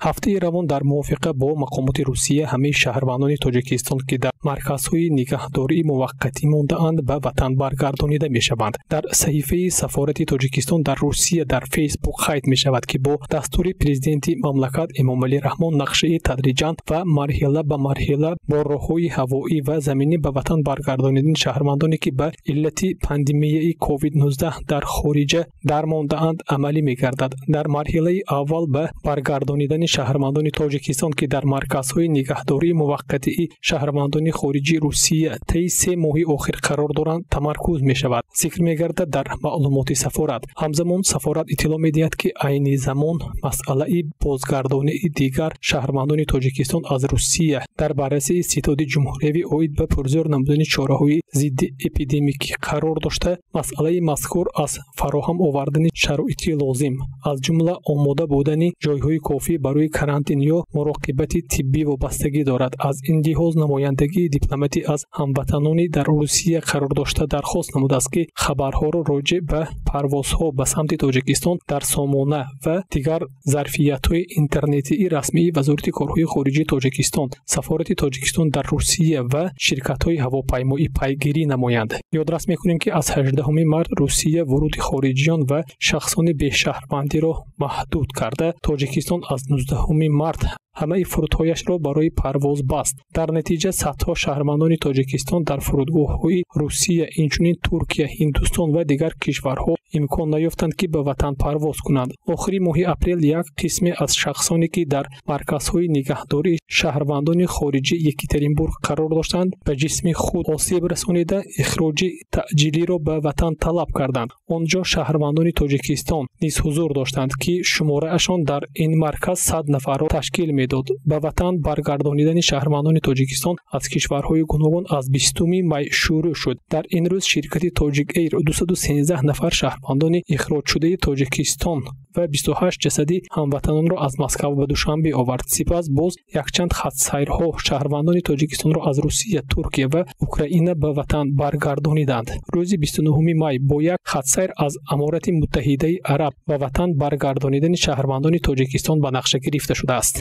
ҳафтаи равон дар мувофиқа бо мақомоти Русия ҳамаи шаҳрвандони Тоҷикистон ки дар марказҳои нигаҳдории муваққатӣ мондаанд ба ватан баргардонида мешаванд. Дар саҳифаи сафорати Тоҷикистон дар Русия дар Фейсбук қайд мешавад ки бо дастури президенти мамлакат Эмомалӣ Раҳмон нақшаи тадриҷан ва марҳила ба марҳила бо роҳҳои ҳавоӣ ва заминӣ ба ватан баргардонидани шаҳрвандоне ки ба иллати пандемияи COVID-19 дар хориҷа дармондаанд амалӣ мегардад. Дар марҳилаи аввал ба баргардонидани шаҳрвандони Тоҷикистон ки дар марказҳои нигаҳдории муваққатии шаҳрвандони хориҷи Русия таи 3 моҳи охир қарор доранд тамаркуз мешавад. зикр мегардад дар маълумоти сафорат. ҳамзамон сафорат иттилоъ медиҳад ки айни замон масъалаи бозгардонии дигар шаҳрвандони Тоҷикистон аз Русия дар баррасии ситоди ҷумҳуриявӣ оид ба пурзёр намудани чораҳои зидди эпидемикӣ қарор дошта, масъалаи мазкур аз фароҳам овардани шароити лозим, аз ҷумла омода будани ҷойҳои кофӣ барои карантин ё муроқибати тиббӣ вобастагӣ дорад. Аз ин лиҳоз намояндагии дипломатӣ аз ҳамватанони дар Русия қарор дошта дархост намудааст ки хабарҳоро роҷеъ ба парвозҳо ба самти Тоҷикистон дар сомона ва дигар зарфиятҳои интернетии расмии Вазорати корҳои хориҷии Тоҷикистон, сафорати Тоҷикистон дар Русия ва ширкатҳои ҳавопаймоӣ пайгирӣ намоянд. Ёдрас мекунем ки аз 18 март Русия вуруди хориҷиён ва шахсони бешаҳрвандиро маҳдуд карда, Тоҷикистон аз 19 март ҳамаи фурудҳояшро барои парвоз баст. Дар натиҷа садҳо шаҳрвандони Тоҷикистон дар фурудгоҳҳои Русия, инчунин Туркия, Ҳиндустон ва дигар кишварҳо имкон наёфтанд ки ба ватан парвоз кунанд. Охири моҳи апрел як қисме аз шахсоне ки дар марказҳои нигаҳдории шаҳрвандони хориҷи Екатеринбург қарор доштанд, ба ҷисми худ осеб расонида ихроҷи таъҷилиро ба ватан талаб карданд. онҷо шаҳрвандони Тоҷикистон низ ҳузур доштанд ки шумораашон дар ин марказ 100 нафарро ташкил медод. Ба ватан баргардонидани шаҳрвандони Тоҷикистон аз кишварҳои гуногун аз 20 май шурӯъ шуд. Дар ин рӯз ширкати Тоҷик Эйр 213 нафар шаҳрвандони ихроҷшудаи Тоҷикистон ва 28 ҷасади ҳамватанонро аз Москав ба Душанбе овард. Сипас боз якчанд хатсайрҳо шаҳрвандони Тоҷикистонро аз Русия, Туркия ва Украина ба ватан баргардониданд. рӯзи 29 май бо як хатсайр аз Аморати Муттаҳидаи Араб ба ватан баргардонидани шаҳрвандони Тоҷикистон ба нақша гирифта шудааст.